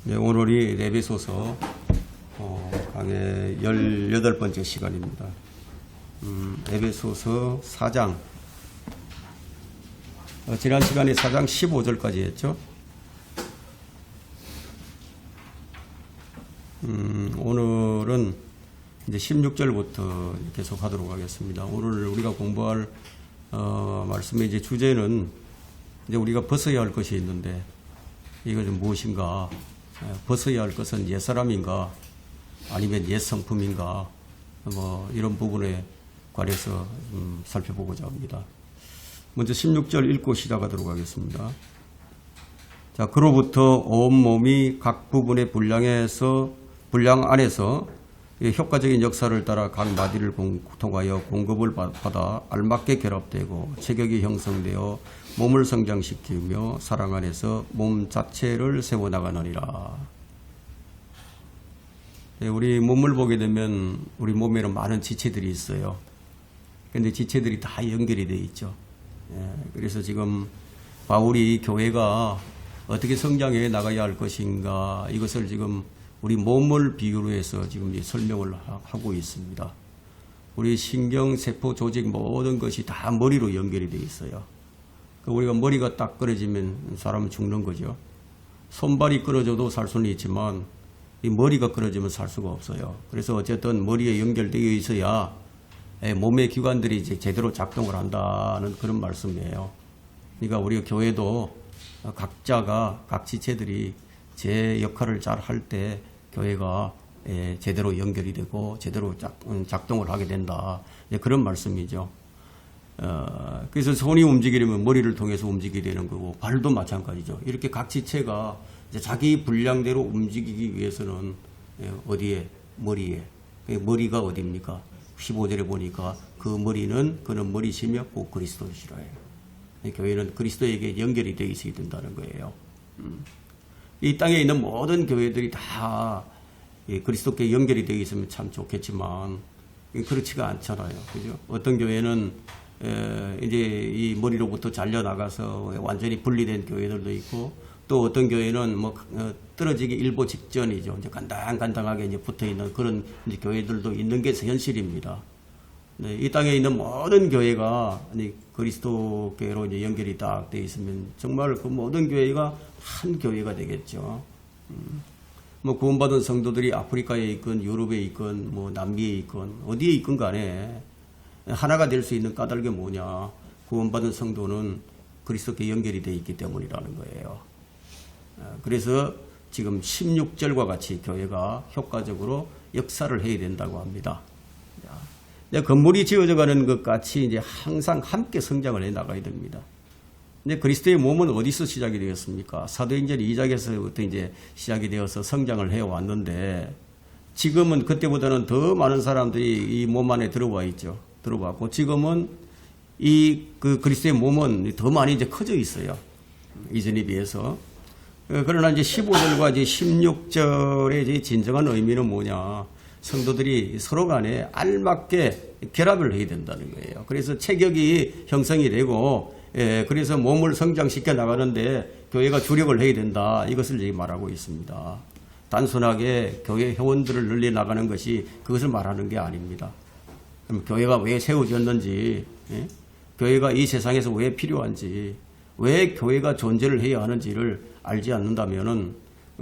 네, 오늘이 에베소서 강의 18번째 시간입니다. 에베소서 4장 지난 시간에 4장 15절까지 했죠. 오늘은 이제 16절부터 계속 하도록 하겠습니다. 오늘 우리가 공부할 말씀의 이제 주제는 이제 우리가 벗어야 할 것이 있는데 이것은 무엇인가? 벗어야 할 것은 옛사람인가 아니면 옛성품인가 뭐 이런 부분에 관해서 살펴보고자 합니다. 먼저 16절 읽고 시작하도록 하겠습니다. 자, 그로부터 온몸이 각 부분의 분량 안에서 효과적인 역사를 따라 각 마디를 통하여 공급을 받아 알맞게 결합되고 체격이 형성되어 몸을 성장시키며 사랑 안에서 몸 자체를 세워나가느니라. 우리 몸을 보게 되면 우리 몸에는 많은 지체들이 있어요. 그런데 지체들이 다 연결이 되어 있죠. 그래서 지금 바울이 교회가 어떻게 성장해 나가야 할 것인가 이것을 지금 우리 몸을 비유로 해서 지금 설명을 하고 있습니다. 우리 신경, 세포, 조직 모든 것이 다 머리로 연결이 되어 있어요. 우리가 머리가 딱 끊어지면 사람은 죽는 거죠. 손발이 끊어져도 살 수는 있지만 이 머리가 끊어지면 살 수가 없어요. 그래서 어쨌든 머리에 연결되어 있어야 몸의 기관들이 이제 제대로 작동을 한다는 그런 말씀이에요. 그러니까 우리 교회도 각자가 각 지체들이 제 역할을 잘 할 때 교회가 제대로 연결이 되고 제대로 작동을 하게 된다. 그런 말씀이죠. 그래서 손이 움직이려면 머리를 통해서 움직이게 되는 거고 발도 마찬가지죠. 이렇게 각 지체가 이제 자기 분량대로 움직이기 위해서는 어디에? 머리에. 머리가 어디입니까? 15절에 보니까 그는 머리시며 꼭 그리스도시라요. 교회는 그리스도에게 연결이 되어 있어야 된다는 거예요. 이 땅에 있는 모든 교회들이 다 그리스도께 연결이 되어 있으면 참 좋겠지만 그렇지가 않잖아요. 그죠? 어떤 교회는 이제 이 머리로부터 잘려나가서 완전히 분리된 교회들도 있고 또 어떤 교회는 뭐 떨어지기 일보 직전이죠. 이제 간당간당하게 이제 붙어 있는 그런 이제 교회들도 있는 게 현실입니다. 네, 이 땅에 있는 모든 교회가 그리스도께로 이제 연결이 딱 되어 있으면 정말 그 모든 교회가 한 교회가 되겠죠. 뭐 구원받은 성도들이 아프리카에 있건 유럽에 있건 뭐 남미에 있건 어디에 있건 간에 하나가 될 수 있는 까닭이 뭐냐? 구원받은 성도는 그리스도께 연결이 되어 있기 때문이라는 거예요. 그래서 지금 16절과 같이 교회가 효과적으로 역사를 해야 된다고 합니다. 건물이 지어져가는 것 같이 이제 항상 함께 성장을 해 나가야 됩니다. 근데 그리스도의 몸은 어디서 시작이 되었습니까? 사도행전 2장에서부터 이제 시작이 되어서 성장을 해 왔는데 지금은 그때보다는 더 많은 사람들이 이 몸 안에 들어와 있죠. 들어왔고 지금은 그리스도의 몸은 더 많이 이제 커져 있어요. 이전에 비해서. 그러나 이제 15절과 이제 16절의 이제 진정한 의미는 뭐냐? 성도들이 서로 간에 알맞게 결합을 해야 된다는 거예요. 그래서 체격이 형성이 되고, 그래서 몸을 성장시켜 나가는데 교회가 주력을 해야 된다. 이것을 이제 말하고 있습니다. 단순하게 교회 회원들을 늘려 나가는 것이 그것을 말하는 게 아닙니다. 그럼 교회가 왜 세워졌는지, 교회가 이 세상에서 왜 필요한지, 왜 교회가 존재를 해야 하는지를 알지 않는다면은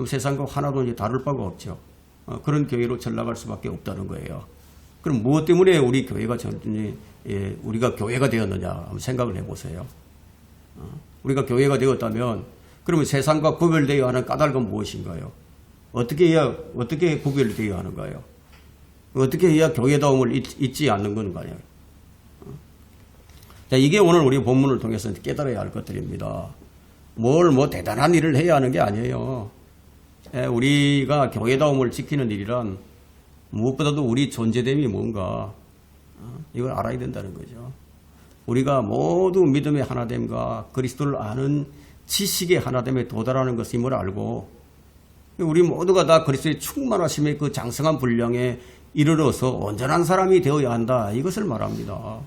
세상과 하나도 이제 다를 바가 없죠. 그런 교회로 전락할 수밖에 없다는 거예요. 그럼 무엇 때문에 우리 교회가 우리가 교회가 되었느냐 한번 생각을 해보세요. 우리가 되었다면 그러면 세상과 구별되어야 하는 까닭은 무엇인가요? 어떻게 구별되어야 하는가요? 어떻게 해야 교회다움을 잊지 않는 건가요? 자, 이게 오늘 우리 본문을 통해서 깨달아야 할 것들입니다. 뭐 대단한 일을 해야 하는 게 아니에요. 우리가 교회다움을 지키는 일이란 무엇보다도 우리 존재됨이 뭔가 이걸 알아야 된다는 거죠. 우리가 모두 믿음의 하나됨과 그리스도를 아는 지식의 하나됨에 도달하는 것임을 알고 우리 모두가 다 그리스도의 충만하심의 그 장성한 분량에 이르러서 온전한 사람이 되어야 한다. 이것을 말합니다.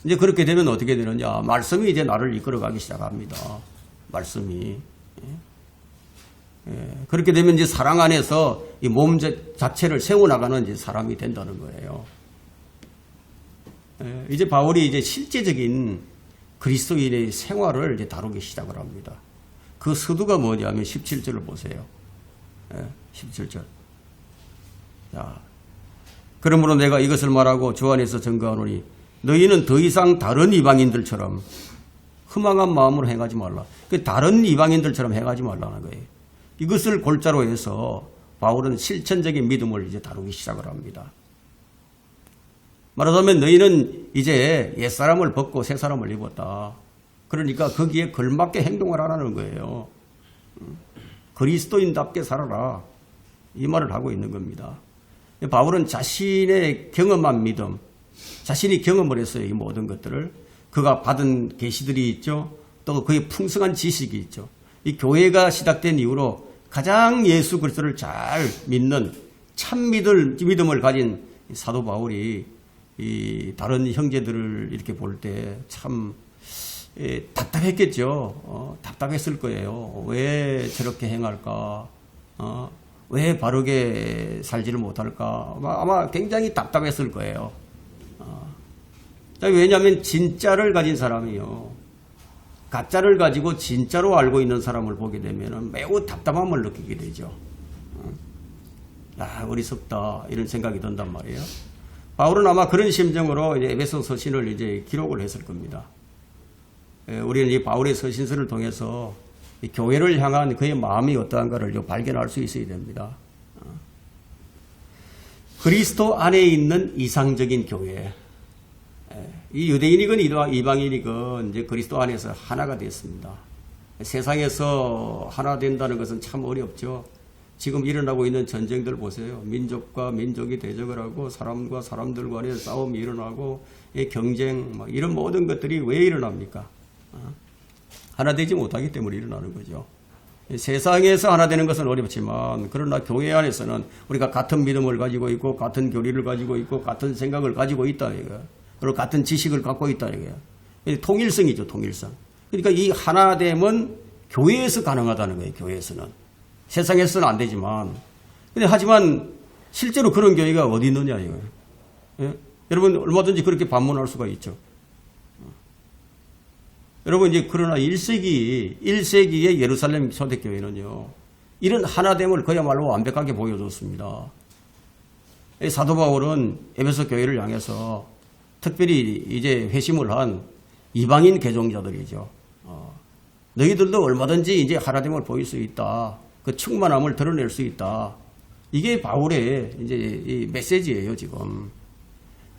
이제 그렇게 되면 어떻게 되느냐. 말씀이 이제 나를 이끌어가기 시작합니다. 말씀이. 그렇게 되면 이제 사랑 안에서 이 몸 자체를 세워나가는 이제 사람이 된다는 거예요. 이제 바울이 이제 실제적인 그리스도인의 생활을 이제 다루기 시작을 합니다. 그 서두가 뭐냐면 17절을 보세요. 17절. 자, 그러므로 내가 이것을 말하고 주 안에서 증거하노니 너희는 더 이상 다른 이방인들처럼 허망한 마음으로 행하지 말라. 다른 이방인들처럼 행하지 말라는 거예요. 이것을 골자로 해서 바울은 실천적인 믿음을 이제 다루기 시작을 합니다. 말하자면 너희는 이제 옛사람을 벗고 새사람을 입었다. 그러니까 거기에 걸맞게 행동을 하라는 거예요. 그리스도인답게 살아라. 이 말을 하고 있는 겁니다. 바울은 자신의 경험한 믿음, 자신이 경험을 했어요. 이 모든 것들을. 그가 받은 계시들이 있죠. 또 그의 풍성한 지식이 있죠. 이 교회가 시작된 이후로 가장 예수 그리스도를 잘 믿는 참 믿음을 가진 사도 바울이 이 다른 형제들을 이렇게 볼 때 참 답답했겠죠. 답답했을 거예요. 왜 저렇게 행할까? 왜 바르게 살지를 못할까? 아마 굉장히 답답했을 거예요. 왜냐하면 진짜를 가진 사람이요. 가짜를 가지고 진짜로 알고 있는 사람을 보게 되면 매우 답답함을 느끼게 되죠. 어리석다 이런 생각이 든단 말이에요. 바울은 아마 그런 심정으로 에베소 서신을 이제 기록을 했을 겁니다. 우리는 이 바울의 서신서를 통해서 이 교회를 향한 그의 마음이 어떠한가를 발견할 수 있어야 됩니다. 그리스도 안에 있는 이상적인 교회. 이 유대인이건 이방인이건 이제 그리스도 안에서 하나가 됐습니다. 세상에서 하나 된다는 것은 참 어렵죠. 지금 일어나고 있는 전쟁들 보세요. 민족과 민족이 대적을 하고 사람과 사람들 간의 싸움이 일어나고 경쟁 이런 모든 것들이 왜 일어납니까? 하나 되지 못하기 때문에 일어나는 거죠. 세상에서 하나 되는 것은 어렵지만 그러나 교회 안에서는 우리가 같은 믿음을 가지고 있고 같은 교리를 가지고 있고 같은 생각을 가지고 있다 이거예요. 그리고 같은 지식을 갖고 있다 이거예요. 통일성이죠. 통일성. 그러니까 이 하나됨은 교회에서 가능하다는 거예요. 교회에서는. 세상에서는 안 되지만 근데 하지만 실제로 그런 교회가 어디 있느냐 이거예요. 예? 여러분 얼마든지 그렇게 반문할 수가 있죠. 여러분 이제 그러나 1세기의 예루살렘 초대교회는요. 이런 하나됨을 그야말로 완벽하게 보여줬습니다. 사도 바울은 에베소 교회를 향해서 특별히 이제 회심을 한 이방인 개종자들이죠. 너희들도 얼마든지 이제 하나됨을 보일 수 있다. 그 충만함을 드러낼 수 있다. 이게 바울의 이제 이 메시지예요, 지금.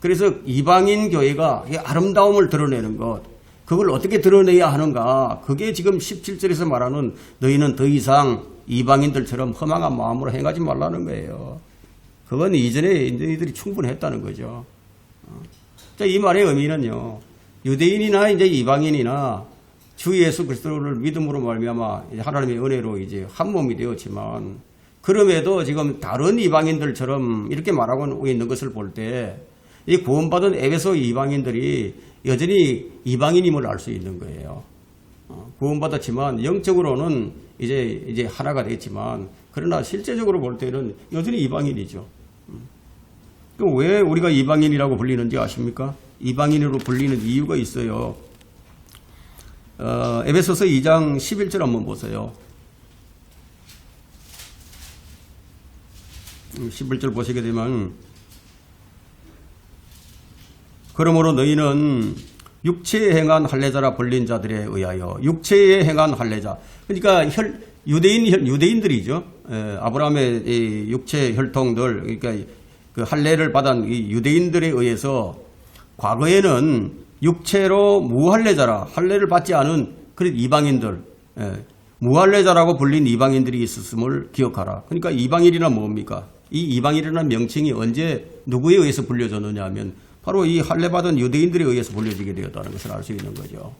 그래서 이방인 교회가 이 아름다움을 드러내는 것, 그걸 어떻게 드러내야 하는가? 그게 지금 17절에서 말하는 너희는 더 이상 이방인들처럼 허망한 마음으로 행하지 말라는 거예요. 그건 이전에 너희들이 충분했다는 거죠. 이 말의 의미는요, 유대인이나 이제 이방인이나 주 예수 그리스도를 믿음으로 말미암아 하나님의 은혜로 이제 한 몸이 되었지만, 그럼에도 지금 다른 이방인들처럼 이렇게 말하고 있는 것을 볼 때, 이 구원받은 에베소 이방인들이 여전히 이방인임을 알 수 있는 거예요. 구원받았지만 영적으로는 이제 하나가 됐지만, 그러나 실제적으로 볼 때는 여전히 이방인이죠. 그럼 왜 우리가 이방인이라고 불리는지 아십니까? 이방인으로 불리는 이유가 있어요. 에베소서 2장 11절 한번 보세요. 11절 보시게 되면 그러므로 너희는 육체에 행한 할례자라 불린 자들에 의하여 육체에 행한 할례자 그러니까 유대인들이죠. 아브라함의 이 육체 혈통들 그러니까 그 할례를 받은 이 유대인들에 의해서 과거에는 육체로 무할례자라 할례를 받지 않은 그런 이방인들 무할례자라고 불린 이방인들이 있었음을 기억하라. 그러니까 이방인이란 뭡니까? 이 이방인이라는 명칭이 언제 누구에 의해서 불려졌느냐 하면 바로 이 할례받은 유대인들에 의해서 불려지게 되었다는 것을 알 수 있는 거죠.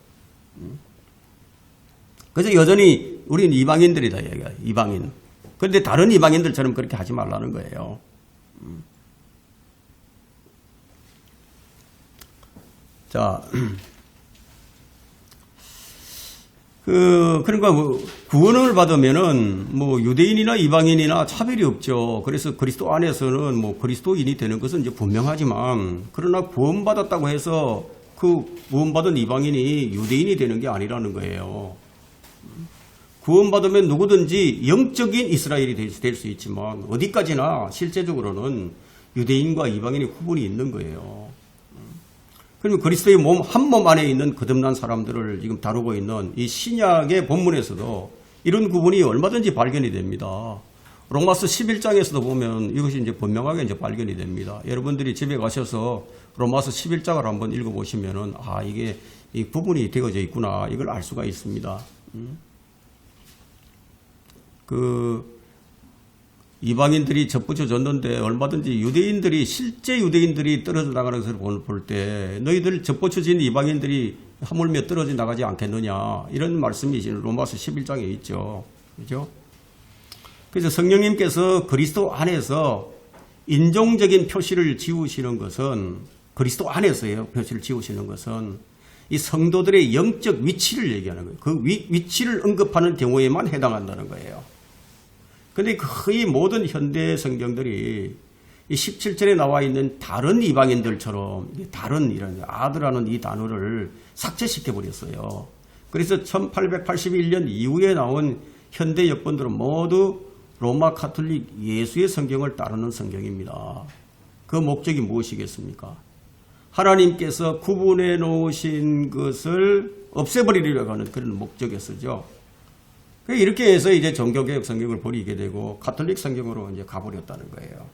그래서 여전히 우리는 이방인들이다 얘기야. 이방인. 그런데 다른 이방인들처럼 그렇게 하지 말라는 거예요. 자, 그러니까 뭐 구원을 받으면은 뭐 유대인이나 이방인이나 차별이 없죠. 그래서 그리스도 안에서는 뭐 그리스도인이 되는 것은 이제 분명하지만, 그러나 구원받았다고 해서 그 구원받은 이방인이 유대인이 되는 게 아니라는 거예요. 구원받으면 누구든지 영적인 이스라엘이 될 수 있지만 어디까지나 실제적으로는 유대인과 이방인의 구분이 있는 거예요. 그러면 그리스도의 몸, 한 몸 안에 있는 거듭난 사람들을 지금 다루고 있는 이 신약의 본문에서도 이런 구분이 얼마든지 발견이 됩니다. 로마서 11장에서도 보면 이것이 이제 분명하게 이제 발견이 됩니다. 여러분들이 집에 가셔서 로마서 11장을 한번 읽어보시면은, 아, 이게 이 구분이 되어져 있구나, 이걸 알 수가 있습니다. 이방인들이 접붙여졌는데 얼마든지 유대인들이, 실제 유대인들이 떨어져 나가는 것을 볼 때 너희들 접붙여진 이방인들이 하물며 떨어져 나가지 않겠느냐, 이런 말씀이 로마서 11장에 있죠. 그죠? 그래서 성령님께서 그리스도 안에서 인종적인 표시를 지우시는 것은, 그리스도 안에서요, 표시를 지우시는 것은 이 성도들의 영적 위치를 얘기하는 거예요. 그 위치를 언급하는 경우에만 해당한다는 거예요. 근데 거의 모든 현대 성경들이 이 17절에 나와 있는 다른 이방인들처럼 다른 이런 아드라는 이 단어를 삭제시켜 버렸어요. 그래서 1881년 이후에 나온 현대 역본들은 모두 로마 카톨릭 예수의 성경을 따르는 성경입니다. 그 목적이 무엇이겠습니까? 하나님께서 구분해 놓으신 것을 없애버리려고 하는 그런 목적이었죠. 이렇게 해서 이제 종교개혁 성경을 버리게 되고 가톨릭 성경으로 이제 가버렸다는 거예요.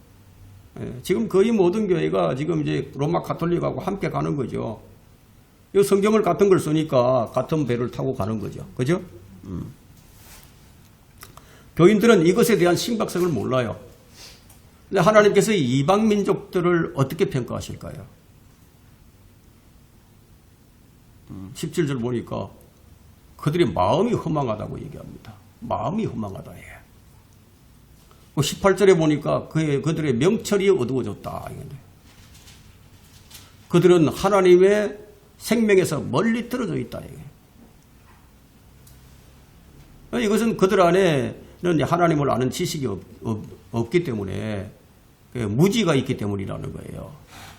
지금 거의 모든 교회가 지금 이제 로마 가톨릭하고 함께 가는 거죠. 이 성경을 같은 걸 쓰니까 같은 배를 타고 가는 거죠. 그죠? 교인들은 이것에 대한 심각성을 몰라요. 근데 하나님께서 이방 민족들을 어떻게 평가하실까요? 17절 보니까 그들의 마음이 허망하다고 얘기합니다. 마음이 허망하다. 18절에 보니까 그들의 명철이 어두워졌다. 그들은 하나님의 생명에서 멀리 떨어져 있다. 이것은 그들 안에는 하나님을 아는 지식이 없기 때문에, 무지가 있기 때문이라는 거예요.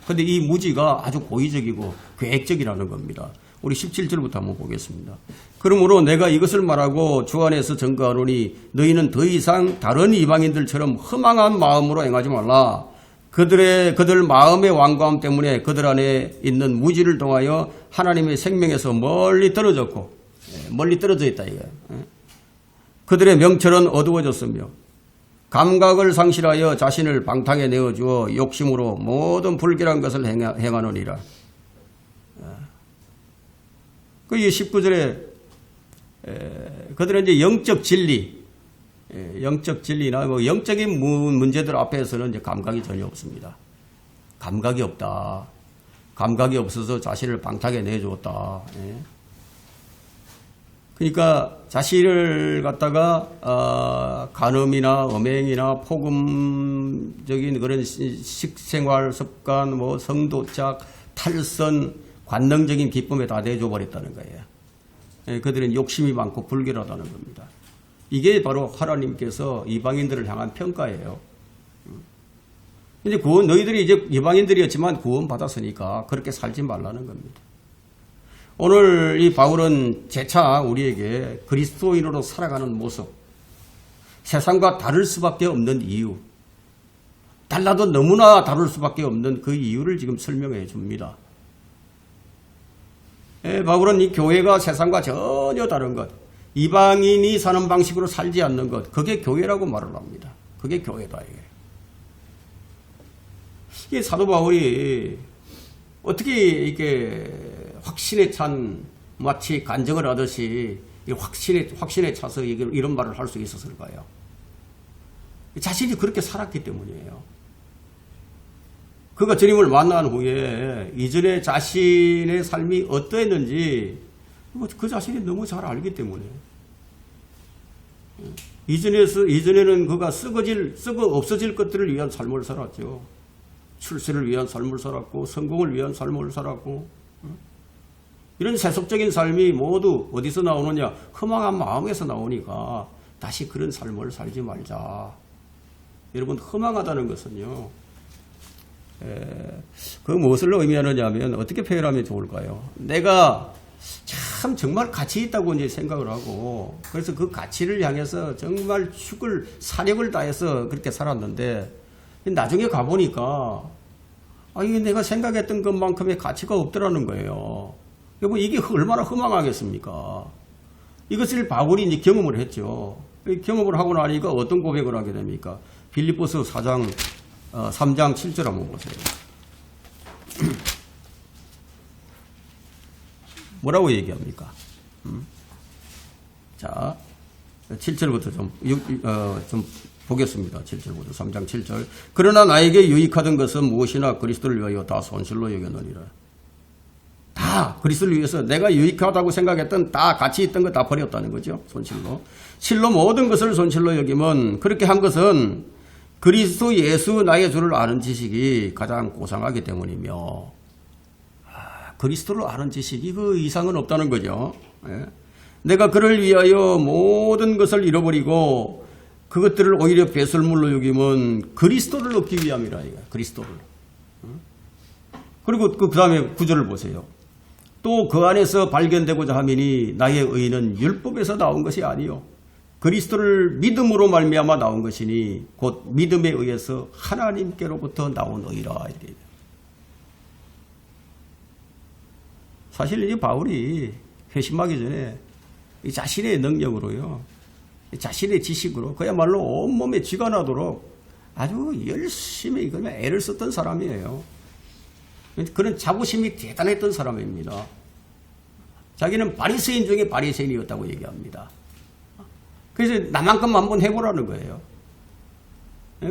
그런데 이 무지가 아주 고의적이고 계획적이라는 겁니다. 우리 17절부터 한번 보겠습니다. 그러므로 내가 이것을 말하고 주 안에서 증거하노니 너희는 더 이상 다른 이방인들처럼 허망한 마음으로 행하지 말라. 그들 마음의 완고함 때문에 그들 안에 있는 무지를 통하여 하나님의 생명에서 멀리 떨어졌고, 멀리 떨어져 있다 이거예요. 그들의 명철은 어두워졌으며 감각을 상실하여 자신을 방탕에 내어주어 욕심으로 모든 불결한 것을 행하느니라. 그 19절에 그들은 이제 영적 진리나 뭐 영적인 문제들 앞에서는 이제 감각이 전혀 없습니다. 감각이 없다. 감각이 없어서 자신을 방탕에 내주었다. 그러니까 자신을 갖다가 간음이나 음행이나 폭음적인 그런 식생활 습관, 뭐 성도착, 탈선, 관능적인 기쁨에 다 내줘 버렸다는 거예요. 그들은 욕심이 많고 불결하다는 겁니다. 이게 바로 하나님께서 이방인들을 향한 평가예요. 근데 너희들이 이제 이방인들이었지만 구원 받았으니까 그렇게 살지 말라는 겁니다. 오늘 이 바울은 재차 우리에게 그리스도인으로 살아가는 모습, 세상과 다를 수밖에 없는 이유, 달라도 너무나 다를 수밖에 없는 그 이유를 지금 설명해 줍니다. 바울은 이 교회가 세상과 전혀 다른 것, 이방인이 사는 방식으로 살지 않는 것, 그게 교회라고 말을 합니다. 그게 교회다. 이게 사도 바울이 어떻게 이렇게 확신에 찬 마치 간증을 하듯이 확신에 차서 이런 말을 할 수 있었을까요? 자신이 그렇게 살았기 때문이에요. 그가 주님을 만난 후에 이전에 자신의 삶이 어떠했는지 그 자신이 너무 잘 알기 때문에, 이전에는 그가 썩어 없어질 것들을 위한 삶을 살았죠. 출세를 위한 삶을 살았고 성공을 위한 삶을 살았고 이런 세속적인 삶이 모두 어디서 나오느냐? 허망한 마음에서 나오니까 다시 그런 삶을 살지 말자. 여러분, 허망하다는 것은요, 그 무엇을 의미하느냐 하면 어떻게 표현하면 좋을까요? 내가 참 정말 가치 있다고 이제 생각을 하고, 그래서 그 가치를 향해서 정말 사력을 다해서 그렇게 살았는데, 나중에 가보니까, 이게 내가 생각했던 것만큼의 가치가 없더라는 거예요. 여러분, 이게 얼마나 허망하겠습니까? 이것을 바울이 이제 경험을 했죠. 경험을 하고 나니까 어떤 고백을 하게 됩니까? 빌립보서 3장 7절 한번 보세요. 뭐라고 얘기합니까? 자, 7절부터 좀 보겠습니다. 7절부터 3장 7절. 그러나 나에게 유익하던 것은 무엇이나 그리스도를 위하여 다 손실로 여겼느니라. 다 그리스도를 위해서 내가 유익하다고 생각했던 다 가치 있던 거 다 버렸다는 거죠. 손실로. 실로 모든 것을 손실로 여기면 그렇게 한 것은 그리스도 예수 나의 주를 아는 지식이 가장 고상하기 때문이며, 그리스도를 아는 지식이 그 이상은 없다는 거죠. 예. 내가 그를 위하여 모든 것을 잃어버리고 그것들을 오히려 배설물로 여기면 그리스도를 얻기 위함이라. 그리스도를. 그리고 그 다음에 구절을 보세요. 또 그 안에서 발견되고자 하미니 나의 의는 율법에서 나온 것이 아니요 그리스도를 믿음으로 말미암아 나온 것이니 곧 믿음에 의해서 하나님께로부터 나온 의라. 사실 이제 바울이 회심하기 전에 자신의 능력으로요, 자신의 지식으로 그야말로 온몸에 쥐가 나도록 아주 열심히 애를 썼던 사람이에요. 그런 자부심이 대단했던 사람입니다. 자기는 바리새인 중에 바리새인이었다고 얘기합니다. 그래서 나만큼 한번 해보라는 거예요.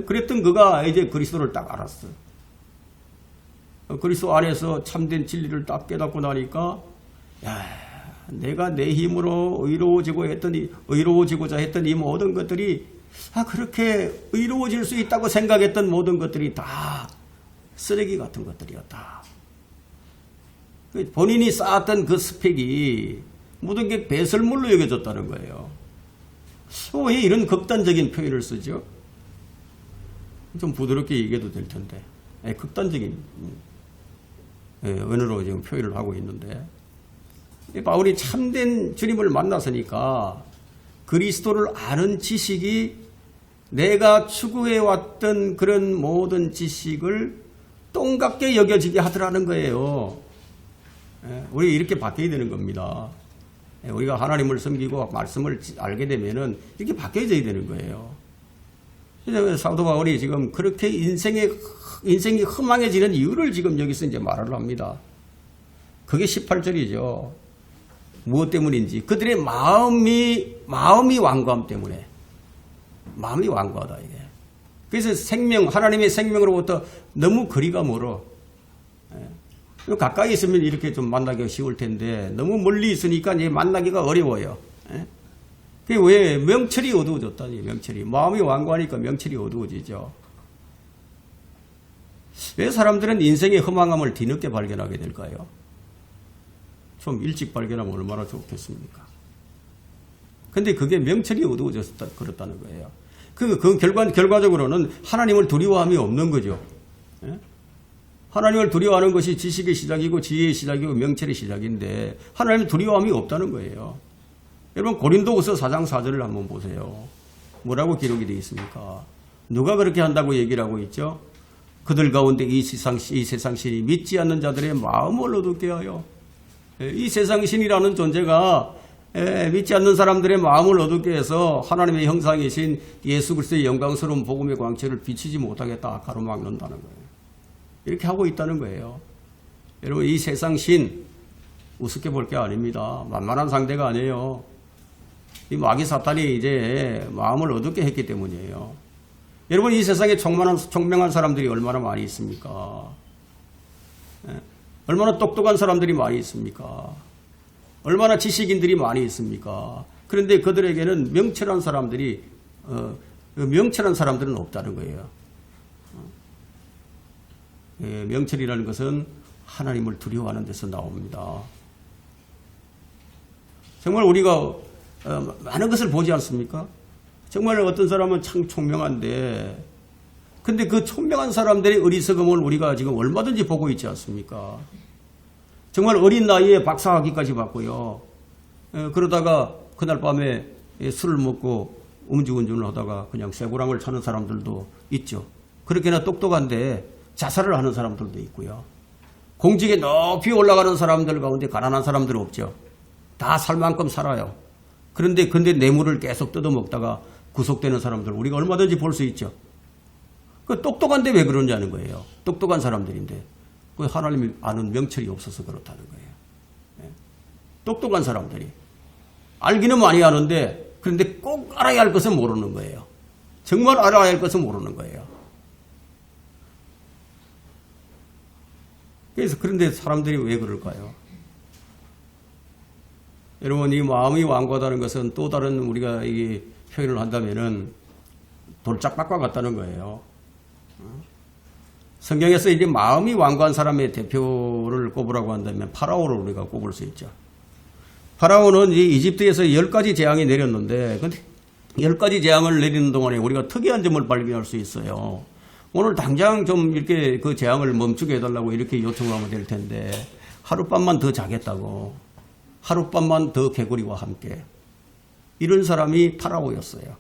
그랬던 그가 이제 그리스도를 딱 알았어요. 그리스도 안에서 참된 진리를 딱 깨닫고 나니까, 내가 내 힘으로 의로워지고자 했던 이 모든 것들이, 그렇게 의로워질 수 있다고 생각했던 모든 것들이 다 쓰레기 같은 것들이었다. 본인이 쌓았던 그 스펙이 모든 게 배설물로 여겨졌다는 거예요. 왜 이런 극단적인 표현을 쓰죠? 좀 부드럽게 얘기해도 될 텐데. 극단적인 언어로 지금 표현을 하고 있는데, 바울이 참된 주님을 만났으니까 그리스도를 아는 지식이 내가 추구해왔던 그런 모든 지식을 똥같게 여겨지게 하더라는 거예요. 우리 이렇게 바뀌어야 되는 겁니다. 우리가 하나님을 섬기고 말씀을 알게 되면은 이렇게 바뀌어져야 되는 거예요. 사도 바울이 지금 그렇게 인생이 허망해지는 이유를 지금 여기서 이제 말을 합니다. 그게 18절이죠. 무엇 때문인지. 그들의 마음이 완고함 때문에. 마음이 완고하다, 이게. 그래서 하나님의 생명으로부터 너무 거리가 멀어. 가까이 있으면 이렇게 좀 만나기가 쉬울 텐데, 너무 멀리 있으니까 이제 만나기가 어려워요. 그게 왜? 명철이 어두워졌다니, 명철이. 마음이 완고하니까 명철이 어두워지죠. 왜 사람들은 인생의 허망함을 뒤늦게 발견하게 될까요? 좀 일찍 발견하면 얼마나 좋겠습니까? 근데 그게 명철이 어두워져서 그렇다는 거예요. 그 결과적으로는 하나님을 두려워함이 없는 거죠. 하나님을 두려워하는 것이 지식의 시작이고 지혜의 시작이고 명철의 시작인데 하나님을 두려워함이 없다는 거예요. 여러분 고린도후서 4장 4절을 한번 보세요. 뭐라고 기록이 되어 있습니까? 누가 그렇게 한다고 얘기를 하고 있죠? 그들 가운데 이 세상 신이 믿지 않는 자들의 마음을 어둡게 하여, 이 세상 신이라는 존재가 믿지 않는 사람들의 마음을 어둡게 해서 하나님의 형상이신 예수 그리스도의 영광스러운 복음의 광채를 비치지 못하겠다 가로막는다는 거예요. 이렇게 하고 있다는 거예요. 여러분 이 세상 신 우습게 볼 게 아닙니다. 만만한 상대가 아니에요. 이 마귀 사탄이 이제 마음을 어둡게 했기 때문이에요. 여러분 이 세상에 총명한 사람들이 얼마나 많이 있습니까? 얼마나 똑똑한 사람들이 많이 있습니까? 얼마나 지식인들이 많이 있습니까? 그런데 그들에게는 명철한 사람들은 없다는 거예요. 명철이라는 것은 하나님을 두려워하는 데서 나옵니다. 정말 우리가 많은 것을 보지 않습니까? 정말 어떤 사람은 참 총명한데 근데 그 총명한 사람들의 어리석음을 우리가 지금 얼마든지 보고 있지 않습니까? 정말 어린 나이에 박사학위까지 받고요. 그러다가 그날 밤에 술을 먹고 음주운전을 하다가 그냥 쇠고랑을 차는 사람들도 있죠. 그렇게나 똑똑한데 자살을 하는 사람들도 있고요. 공직에 높이 올라가는 사람들 가운데 가난한 사람들은 없죠. 다 살 만큼 살아요. 그런데 뇌물을 계속 뜯어먹다가 구속되는 사람들 우리가 얼마든지 볼 수 있죠. 그 똑똑한데 왜 그러냐는 거예요. 똑똑한 사람들인데 그 하나님이 아는 명철이 없어서 그렇다는 거예요. 똑똑한 사람들이 알기는 많이 아는데 그런데 꼭 알아야 할 것은 모르는 거예요. 정말 알아야 할 것은 모르는 거예요. 그래서 그런데 사람들이 왜 그럴까요? 여러분 이 마음이 완고하다는 것은 또 다른 우리가 이 표현을 한다면은 돌짝박과 같다는 거예요. 성경에서 이제 마음이 완고한 사람의 대표를 꼽으라고 한다면 파라오를 우리가 꼽을 수 있죠. 파라오는 이집트에서 10가지 재앙이 내렸는데 근데 10가지 재앙을 내리는 동안에 우리가 특이한 점을 발견할 수 있어요. 오늘 당장 좀 이렇게 그 재앙을 멈추게 해달라고 이렇게 요청하면 될 텐데 하룻밤만 더 자겠다고 하룻밤만 더 개구리와 함께 이런 사람이 파라오였어요.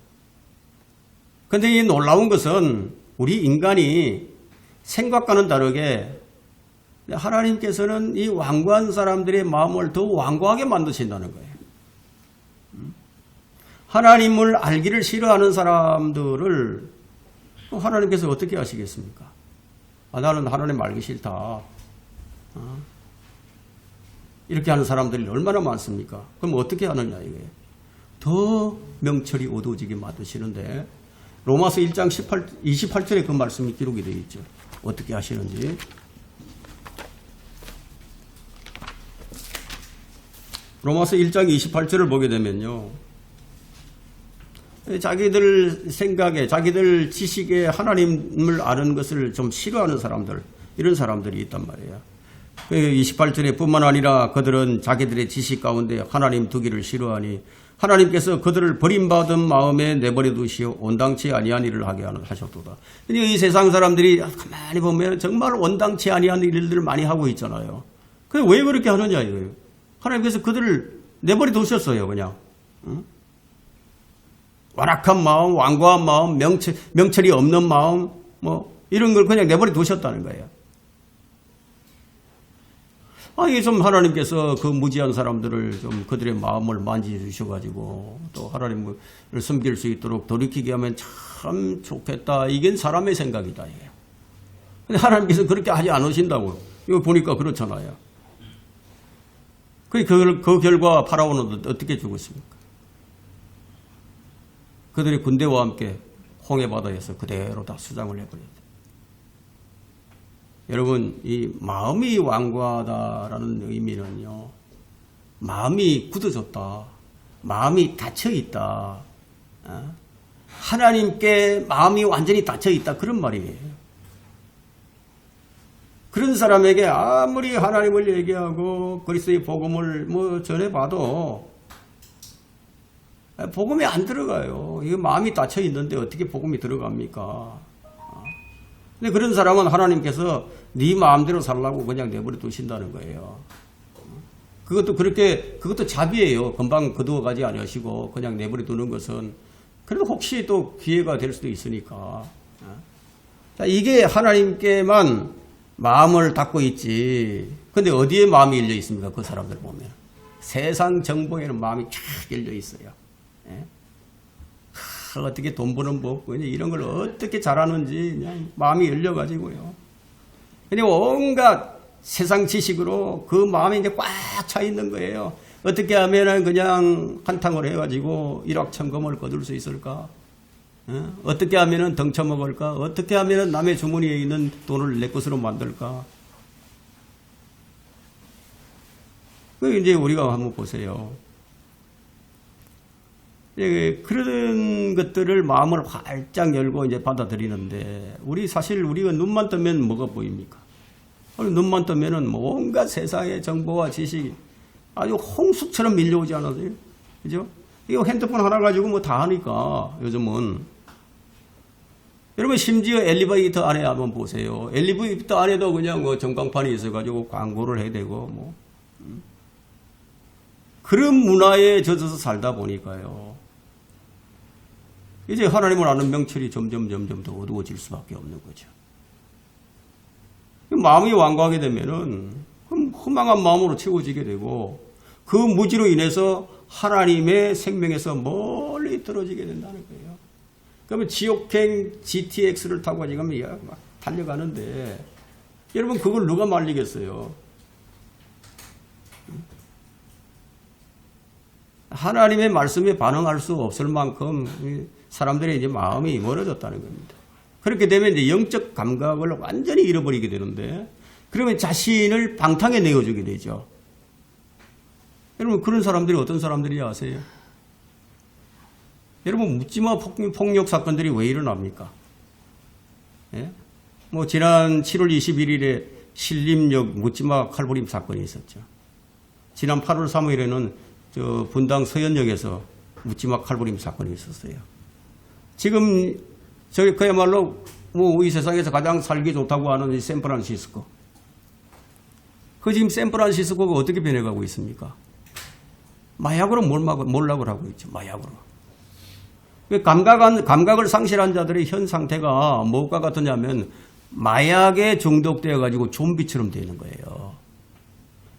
그런데 이 놀라운 것은 우리 인간이 생각과는 다르게 하나님께서는 이 완고한 사람들의 마음을 더 완고하게 만드신다는 거예요. 하나님을 알기를 싫어하는 사람들을 하나님께서 어떻게 하시겠습니까? 나는 하나님 알기 싫다. 이렇게 하는 사람들이 얼마나 많습니까? 그럼 어떻게 하느냐 이거예요. 더 명철이 어두워지게 만드시는데 로마서 1장 28절에 그 말씀이 기록이 되어 있죠. 어떻게 하시는지. 로마서 1장 28절을 보게 되면요. 자기들 생각에 자기들 지식에 하나님을 아는 것을 좀 싫어하는 사람들 이런 사람들이 있단 말이에요. 28절에 뿐만 아니라 그들은 자기들의 지식 가운데 하나님 두기를 싫어하니 하나님께서 그들을 버림받은 마음에 내버려 두시어 온당치 아니한 일을 하게 하셨도다. 이 세상 사람들이 가만히 보면 정말 온당치 아니한 일들을 많이 하고 있잖아요. 근데 왜 그렇게 하느냐 이거예요. 하나님께서 그들을 내버려 두셨어요. 그냥. 응? 완악한 마음, 완고한 마음, 명철이 없는 마음 뭐 이런 걸 그냥 내버려 두셨다는 거예요. 이게 좀 하나님께서 그 무지한 사람들을 좀 그들의 마음을 만지주셔가지고 또 하나님을 섬길 수 있도록 돌이키게 하면 참 좋겠다. 이게 사람의 생각이다. 이게. 근데 하나님께서 그렇게 하지 않으신다고. 이거 보니까 그렇잖아요. 그 결과 파라오는 어떻게 죽었습니까? 그들의 군대와 함께 홍해 바다에서 그대로 다 수장을 해버렸다. 여러분, 이 마음이 완고하다라는 의미는요, 마음이 굳어졌다, 마음이 닫혀있다, 하나님께 마음이 완전히 닫혀있다, 그런 말이에요. 그런 사람에게 아무리 하나님을 얘기하고 그리스도의 복음을 뭐 전해봐도 복음이 안 들어가요. 이거 마음이 닫혀있는데 어떻게 복음이 들어갑니까? 근데 그런 사람은 하나님께서 네 마음대로 살라고 그냥 내버려 두신다는 거예요. 그것도 자비예요. 금방 거두어가지 않으시고 그냥 내버려 두는 것은 그래도 혹시 또 기회가 될 수도 있으니까. 자, 이게 하나님께만 마음을 닫고 있지. 근데 어디에 마음이 열려 있습니까? 그 사람들 보면. 세상 정보에는 마음이 쫙 열려 있어요. 예? 어떻게 돈 버는 법, 이런 걸 어떻게 잘하는지 그냥 마음이 열려가지고요. 그냥 온갖 세상 지식으로 그 마음이 이제 꽉 차 있는 거예요. 어떻게 하면은 그냥 한탕을 해가지고 일확천금을 거둘 수 있을까? 어떻게 하면은 덩쳐먹을까? 어떻게 하면은 남의 주머니에 있는 돈을 내 것으로 만들까? 이제 우리가 한번 보세요. 그런 것들을 마음을 활짝 열고 이제 받아들이는데, 우리가 눈만 뜨면 뭐가 보입니까? 눈만 뜨면은 온갖 세상의 정보와 지식, 아주 홍수처럼 밀려오지 않았어요? 그죠? 이거 핸드폰 하나 가지고 뭐 다 하니까 요즘은. 여러분 심지어 엘리베이터 안에 한번 보세요. 엘리베이터 안에도 그냥 뭐 전광판이 있어가지고 광고를 해야 되고 뭐 그런 문화에 젖어서 살다 보니까요. 이제 하나님을 아는 명철이 점점 더 어두워질 수밖에 없는 거죠. 마음이 완고하게 되면은 허망한 마음으로 채워지게 되고 그 무지로 인해서 하나님의 생명에서 멀리 떨어지게 된다는 거예요. 그러면 지옥행 GTX를 타고 지금 막 달려가는데 여러분 그걸 누가 말리겠어요? 하나님의 말씀에 반응할 수 없을 만큼 사람들의 이제 마음이 멀어졌다는 겁니다. 그렇게 되면 이제 영적 감각을 완전히 잃어버리게 되는데 그러면 자신을 방탕에 내어주게 되죠. 여러분 그런 사람들이 어떤 사람들인지 아세요? 여러분 묻지마 폭력 사건들이 왜 일어납니까? 예? 뭐 지난 7월 21일에 신림역 묻지마 칼부림 사건이 있었죠. 지난 8월 3일에는 저 분당 서현역에서 묻지마 칼부림 사건이 있었어요. 지금 저희 그야말로 뭐 이 세상에서 가장 살기 좋다고 하는 이 샌프란시스코. 그 지금 샌프란시스코가 어떻게 변해가고 있습니까? 마약으로 몰락을 하고 있죠. 마약으로. 감각을 상실한 자들의 현 상태가 무엇과 같으냐면 마약에 중독되어 가지고 좀비처럼 되는 거예요.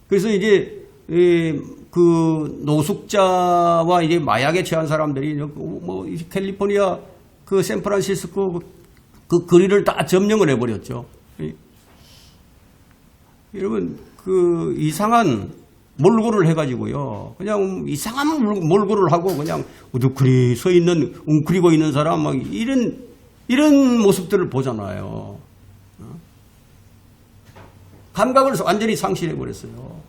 그래서 이제 그 노숙자와 이제 마약에 취한 사람들이 뭐 캘리포니아 그 샌프란시스코 그 거리를 다 점령을 해버렸죠. 여러분 그 이상한 몰골을 해가지고요. 그냥 이상한 몰골을 하고 그냥 우두커니 서 있는 웅크리고 있는 사람 막 이런 모습들을 보잖아요. 감각을 완전히 상실해 버렸어요.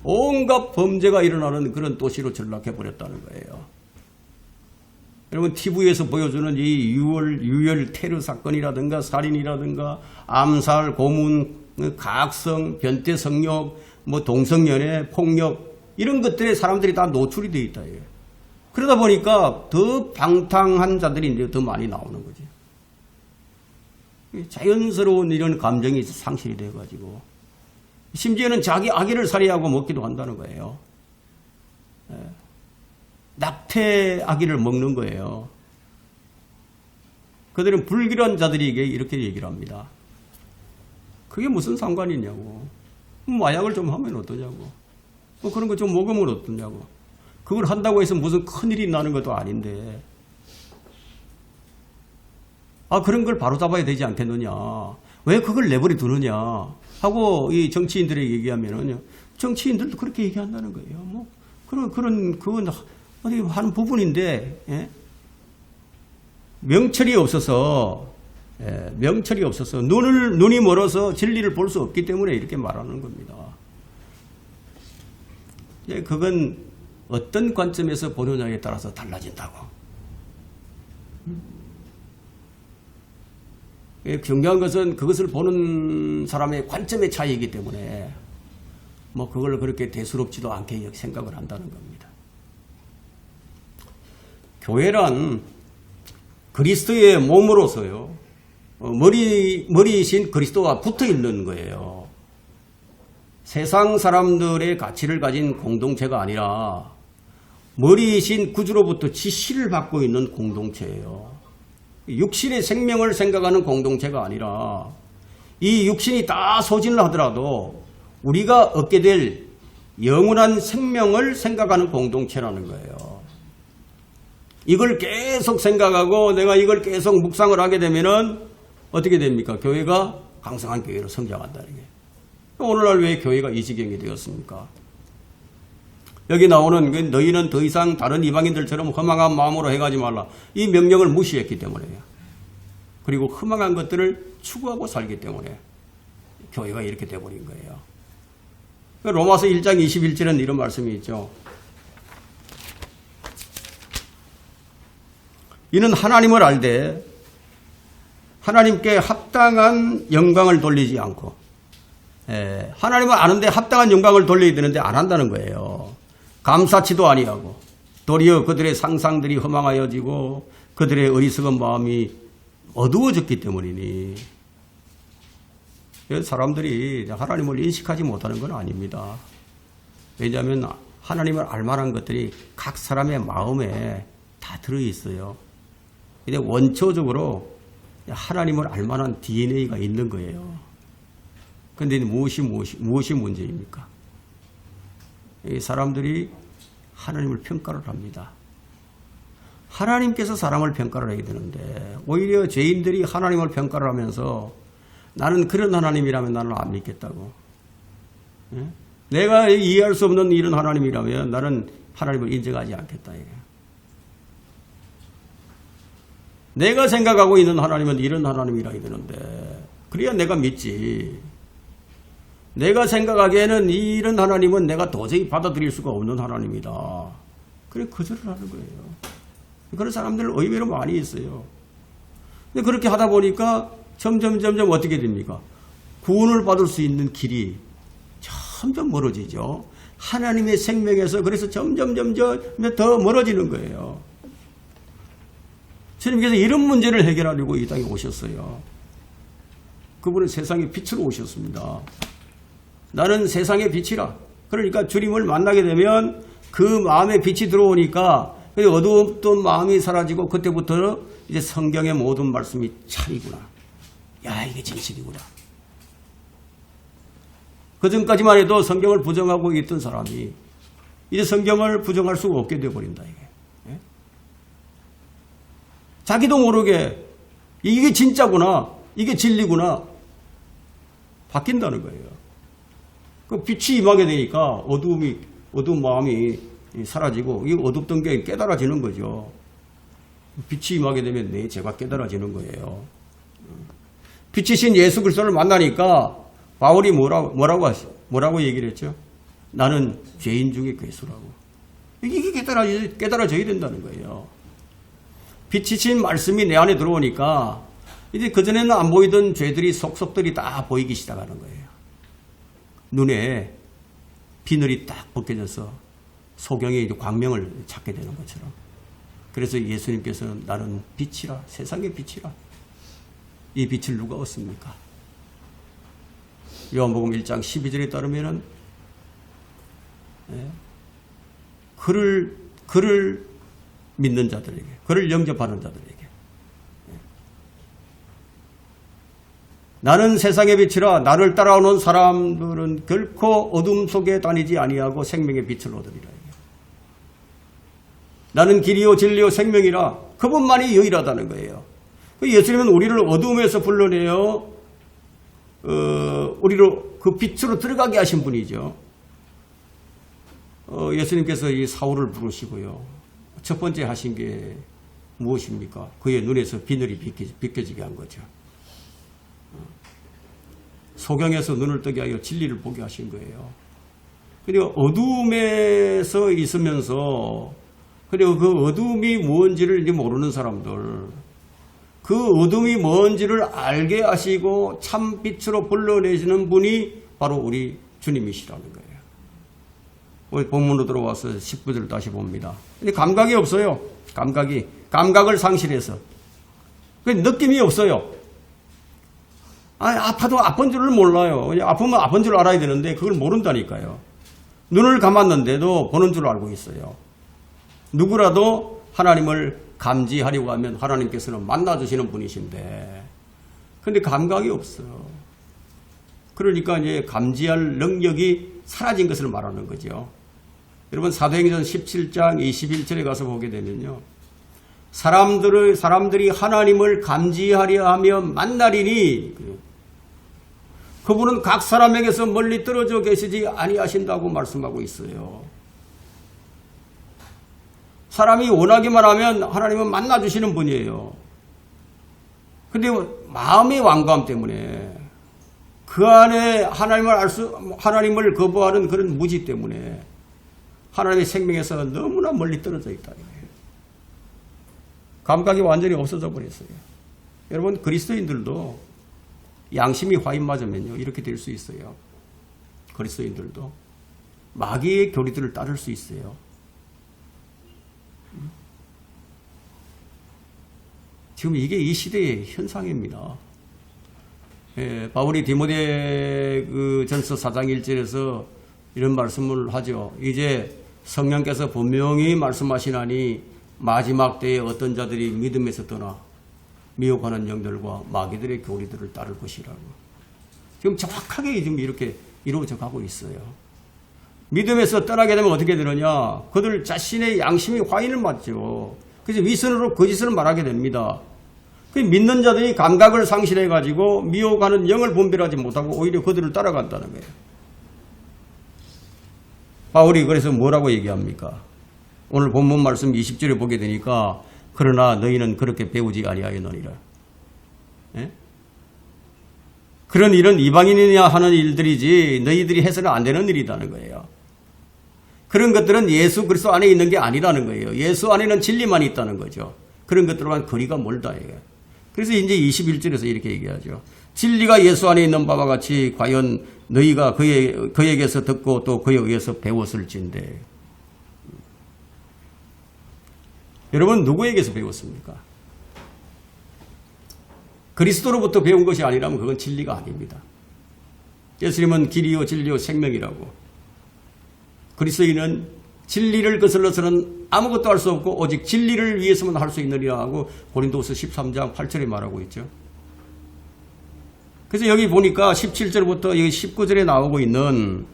온갖 범죄가 일어나는 그런 도시로 전락해 버렸다는 거예요. 여러분 TV에서 보여주는 이 유혈 테러 사건이라든가 살인이라든가 암살, 고문, 가학성, 변태 성욕, 뭐 동성연애, 폭력 이런 것들에 사람들이 다 노출이 되어 있다. 그러다 보니까 더 방탕한 자들이 이제 더 많이 나오는 거지. 자연스러운 이런 감정이 상실이 돼가지고 심지어는 자기 아기를 살해하고 먹기도 한다는 거예요. 낙태 아기를 먹는 거예요. 그들은 불길한 자들에게 이렇게 얘기를 합니다. 그게 무슨 상관이냐고. 마약을 좀 하면 어떠냐고. 뭐 그런 거 좀 먹으면 어떠냐고. 그걸 한다고 해서 무슨 큰일이 나는 것도 아닌데. 아, 그런 걸 바로잡아야 되지 않겠느냐. 왜 그걸 내버려 두느냐. 하고 이 정치인들에게 얘기하면은 정치인들도 그렇게 얘기한다는 거예요. 뭐 그건 어디 하는 부분인데, 예? 명철이 없어서 눈이 멀어서 진리를 볼 수 없기 때문에 이렇게 말하는 겁니다. 예, 그건 어떤 관점에서 보느냐에 따라서 달라진다고. 예, 중요한 것은 그것을 보는 사람의 관점의 차이이기 때문에 뭐 그걸 그렇게 대수롭지도 않게 생각을 한다는 겁니다. 교회란 그리스도의 몸으로서요. 머리이신 그리스도와 붙어 있는 거예요. 세상 사람들의 가치를 가진 공동체가 아니라 머리이신 구주로부터 지시를 받고 있는 공동체예요. 육신의 생명을 생각하는 공동체가 아니라 이 육신이 다 소진을 하더라도 우리가 얻게 될 영원한 생명을 생각하는 공동체라는 거예요. 이걸 계속 생각하고 내가 이걸 계속 묵상을 하게 되면은 어떻게 됩니까? 교회가 강성한 교회로 성장한다는 게. 오늘날 왜 교회가 이 지경이 되었습니까? 여기 나오는 너희는 더 이상 다른 이방인들처럼 허망한 마음으로 행하지 말라. 이 명령을 무시했기 때문에요. 그리고 허망한 것들을 추구하고 살기 때문에 교회가 이렇게 돼버린 거예요. 로마서 1장 21절은 이런 말씀이 있죠. 이는 하나님을 알되 하나님께 합당한 영광을 돌리지 않고 하나님을 아는데 합당한 영광을 돌려야 되는데 안 한다는 거예요. 감사치도 아니하고 도리어 그들의 상상들이 허망하여지고 그들의 어리석은 마음이 어두워졌기 때문이니 사람들이 하나님을 인식하지 못하는 건 아닙니다. 왜냐하면 하나님을 알만한 것들이 각 사람의 마음에 다 들어있어요. 근데 원초적으로 하나님을 알만한 DNA가 있는 거예요. 그런데 무엇이 문제입니까? 이 사람들이 하나님을 평가를 합니다. 하나님께서 사람을 평가를 해야 되는데 오히려 죄인들이 하나님을 평가를 하면서 나는 그런 하나님이라면 나는 안 믿겠다고. 내가 이해할 수 없는 이런 하나님이라면 나는 하나님을 인정하지 않겠다. 내가 생각하고 있는 하나님은 이런 하나님이라 해야 되는데 그래야 내가 믿지. 내가 생각하기에는 이런 하나님은 내가 도저히 받아들일 수가 없는 하나님이다. 그래 거절을 하는 거예요. 그런 사람들 의외로 많이 있어요. 근데 그렇게 하다 보니까 점점 어떻게 됩니까? 구원을 받을 수 있는 길이 점점 멀어지죠. 하나님의 생명에서 그래서 점점 더 멀어지는 거예요. 주님께서 이런 문제를 해결하려고 이 땅에 오셨어요. 그분은 세상의 빛으로 오셨습니다. 나는 세상의 빛이라. 그러니까 주님을 만나게 되면 그 마음에 빛이 들어오니까 어두웠던 마음이 사라지고 그때부터 이제 성경의 모든 말씀이 참이구나. 야, 이게 진실이구나. 그 전까지만 해도 성경을 부정하고 있던 사람이 이제 성경을 부정할 수가 없게 되어버린다. 이게. 자기도 모르게 이게 진짜구나. 이게 진리구나. 바뀐다는 거예요. 그 빛이 임하게 되니까 어두운 마음이 사라지고 이 어둡던 게 깨달아지는 거죠. 빛이 임하게 되면 내 죄가 깨달아지는 거예요. 빛이신 예수 그리스도를 만나니까 바울이 뭐라고 얘기를 했죠? 나는 죄인 중에 괴수라고. 이게 깨달아져야 된다는 거예요. 빛이신 말씀이 내 안에 들어오니까 이제 그전에는 안 보이던 죄들이 속속들이 다 보이기 시작하는 거예요. 눈에 비늘이 딱 벗겨져서 소경의 이제 광명을 찾게 되는 것처럼. 그래서 예수님께서는 나는 빛이라, 세상의 빛이라. 이 빛을 누가 얻습니까? 요한복음 1장 12절에 따르면은 그를 믿는 자들에게, 그를 영접하는 자들에게 나는 세상의 빛이라 나를 따라오는 사람들은 결코 어둠 속에 다니지 아니하고 생명의 빛을 얻으리라. 나는 길이요 진리요 생명이라. 그분만이 유일하다는 거예요. 예수님은 우리를 어둠에서 불러내어 우리로 그 빛으로 들어가게 하신 분이죠. 예수님께서 이 사울을 부르시고요. 첫 번째 하신 게 무엇입니까? 그의 눈에서 비늘이 비껴지게 한 거죠. 소경에서 눈을 뜨게 하여 진리를 보게 하신 거예요. 그리고 어둠에서 있으면서 그리고 그 어둠이 뭔지를 모르는 사람들, 그 어둠이 뭔지를 알게 하시고 참 빛으로 불러내시는 분이 바로 우리 주님이시라는 거예요. 우리 본문으로 들어와서 19절 다시 봅니다. 근데 감각이 없어요. 감각을 상실해서 느낌이 없어요. 아파도 아픈 줄을 몰라요. 아프면 아픈 줄 알아야 되는데 그걸 모른다니까요. 눈을 감았는데도 보는 줄 알고 있어요. 누구라도 하나님을 감지하려고 하면 하나님께서는 만나주시는 분이신데 근데 감각이 없어요. 그러니까 이제 감지할 능력이 사라진 것을 말하는 거죠. 여러분 사도행전 17장 21절에 가서 보게 되면요. 사람들이 하나님을 감지하려 하면 만나리니 그분은 각 사람에게서 멀리 떨어져 계시지 아니하신다고 말씀하고 있어요. 사람이 원하기만 하면 하나님은 만나주시는 분이에요. 그런데 마음의 완고함 때문에 그 안에 하나님을 거부하는 그런 무지 때문에 하나님의 생명에서 너무나 멀리 떨어져 있다. 감각이 완전히 없어져 버렸어요. 여러분 그리스도인들도 양심이 화인 맞으면요 이렇게 될 수 있어요. 그리스도인들도 마귀의 교리들을 따를 수 있어요. 지금 이게 이 시대의 현상입니다. 바울이 디모데 전서 4장 1절에서 이런 말씀을 하죠. 이제 성령께서 분명히 말씀하시나니 마지막 때에 어떤 자들이 믿음에서 떠나 미혹하는 영들과 마귀들의 교리들을 따를 것이라고. 지금 정확하게 지금 이렇게 이루어져 가고 있어요. 믿음에서 떠나게 되면 어떻게 되느냐? 그들 자신의 양심이 화인을 맞죠. 그래서 위선으로 거짓을 말하게 됩니다. 그 믿는 자들이 감각을 상실해가지고 미혹하는 영을 분별하지 못하고 오히려 그들을 따라간다는 거예요. 바울이 그래서 뭐라고 얘기합니까? 오늘 본문 말씀 20절에 보게 되니까 그러나 너희는 그렇게 배우지 아니하였느니라. 예? 그런 일은 이방인이냐 하는 일들이지 너희들이 해서는 안 되는 일이라는 거예요. 그런 것들은 예수 그리스도 안에 있는 게 아니라는 거예요. 예수 안에는 진리만 있다는 거죠. 그런 것들과는 거리가 멀다. 그래서 이제 21절에서 이렇게 얘기하죠. 진리가 예수 안에 있는 바와 같이 과연 너희가 그에게서 듣고 또 그에 의해서 배웠을진데. 여러분 누구에게서 배웠습니까? 그리스도로부터 배운 것이 아니라면 그건 진리가 아닙니다. 예수님은 길이요 진리요 생명이라고. 그리스도인은 진리를 거슬러서는 아무것도 할 수 없고 오직 진리를 위해서만 할 수 있느니라 하고 고린도후서 13장 8절에 말하고 있죠. 그래서 여기 보니까 17절부터 여기 19절에 나오고 있는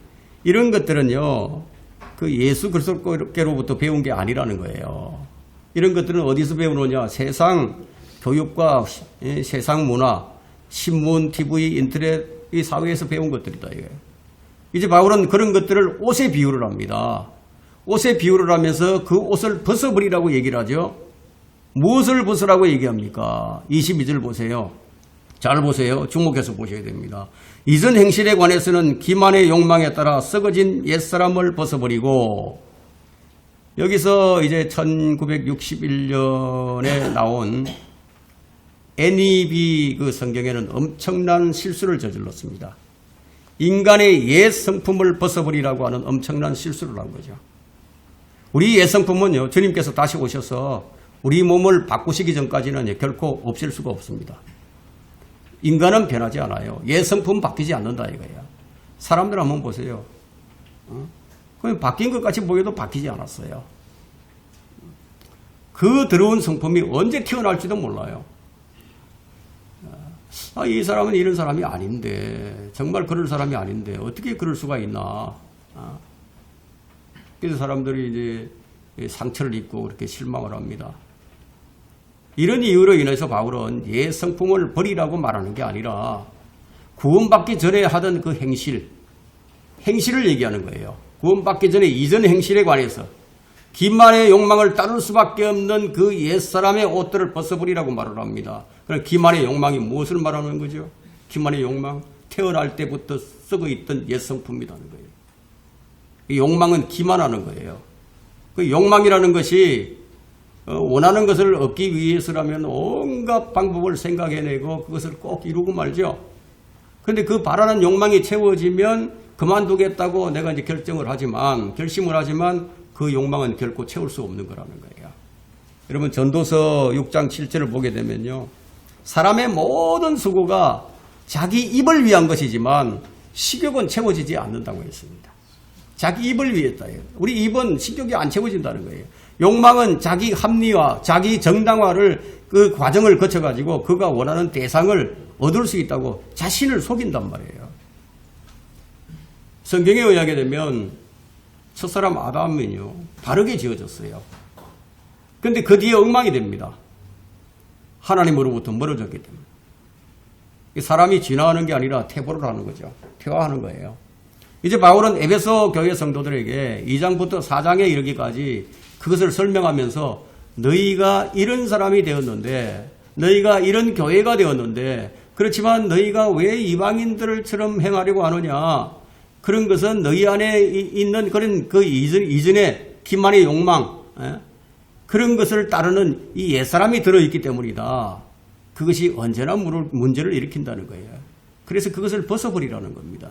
이런 것들은요, 그 예수 그리스도께로부터 배운 게 아니라는 거예요. 이런 것들은 어디서 배우느냐? 세상 교육과 세상 문화, 신문, TV, 인터넷 이 사회에서 배운 것들이다. 이제 바울은 그런 것들을 옷에 비유를 합니다. 옷에 비유를 하면서 그 옷을 벗어버리라고 얘기를 하죠. 무엇을 벗으라고 얘기합니까? 22절 보세요. 잘 보세요. 주목해서 보셔야 됩니다. 이전 행실에 관해서는 기만의 욕망에 따라 썩어진 옛사람을 벗어버리고, 여기서 이제 1961년에 나온 NEB 그 성경에는 엄청난 실수를 저질렀습니다. 인간의 옛 성품을 벗어버리라고 하는 엄청난 실수를 한 거죠. 우리 옛 성품은요, 주님께서 다시 오셔서 우리 몸을 바꾸시기 전까지는 결코 없앨 수가 없습니다. 인간은 변하지 않아요. 옛 성품 바뀌지 않는다 이거예요. 사람들 한번 보세요. 그럼 바뀐 것 같이 보여도 바뀌지 않았어요. 그 더러운 성품이 언제 튀어나올지도 몰라요. 이 사람은 이런 사람이 아닌데, 정말 그럴 사람이 아닌데 어떻게 그럴 수가 있나. 그래서 사람들이 이제 상처를 입고 그렇게 실망을 합니다. 이런 이유로 인해서 바울은 옛 성품을 버리라고 말하는 게 아니라 구원받기 전에 하던 그 행실을 얘기하는 거예요. 구원받기 전에 이전 행실에 관해서 기만의 욕망을 따를 수밖에 없는 그 옛사람의 옷들을 벗어버리라고 말을 합니다. 그럼 기만의 욕망이 무엇을 말하는 거죠? 기만의 욕망, 태어날 때부터 썩어있던 옛 성품이라는 거예요. 이 욕망은 기만하는 거예요. 그 욕망이라는 것이 원하는 것을 얻기 위해서라면 온갖 방법을 생각해내고 그것을 꼭 이루고 말죠. 그런데 그 바라는 욕망이 채워지면 그만두겠다고 내가 이제 결심을 하지만 그 욕망은 결코 채울 수 없는 거라는 거예요. 여러분 전도서 6장 7절을 보게 되면요, 사람의 모든 수고가 자기 입을 위한 것이지만 식욕은 채워지지 않는다고 했습니다. 자기 입을 위했다. 우리 입은 식욕이 안 채워진다는 거예요. 욕망은 자기 합리화, 자기 정당화를 그 과정을 거쳐가지고 그가 원하는 대상을 얻을 수 있다고 자신을 속인단 말이에요. 성경에 의하게 되면 첫사람 아담은요, 바르게 지어졌어요. 그런데 그 뒤에 엉망이 됩니다. 하나님으로부터 멀어졌기 때문에. 사람이 진화하는 게 아니라 퇴보를 하는 거죠. 퇴화하는 거예요. 이제 바울은 에베소 교회 성도들에게 2장부터 4장에 이르기까지 그것을 설명하면서 너희가 이런 사람이 되었는데, 너희가 이런 교회가 되었는데, 그렇지만 너희가 왜 이방인들처럼 행하려고 하느냐? 그런 것은 너희 안에 있는 그런 그 이전의 기만의 욕망, 그런 것을 따르는 이 옛사람이 들어있기 때문이다. 그것이 언제나 문제를 일으킨다는 거예요. 그래서 그것을 벗어버리라는 겁니다.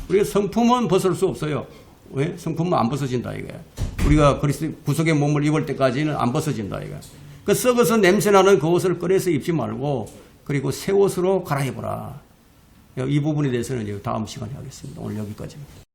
우리가 성품은 벗을 수 없어요. 왜? 성품은 안 벗어진다 이거야. 우리가 그리스도 구속의 몸을 입을 때까지는 안 벗어진다 이거야. 그 썩어서 냄새나는 그 옷을 꺼내서 입지 말고 그리고 새 옷으로 갈아입어라. 이 부분에 대해서는 다음 시간에 하겠습니다. 오늘 여기까지입니다.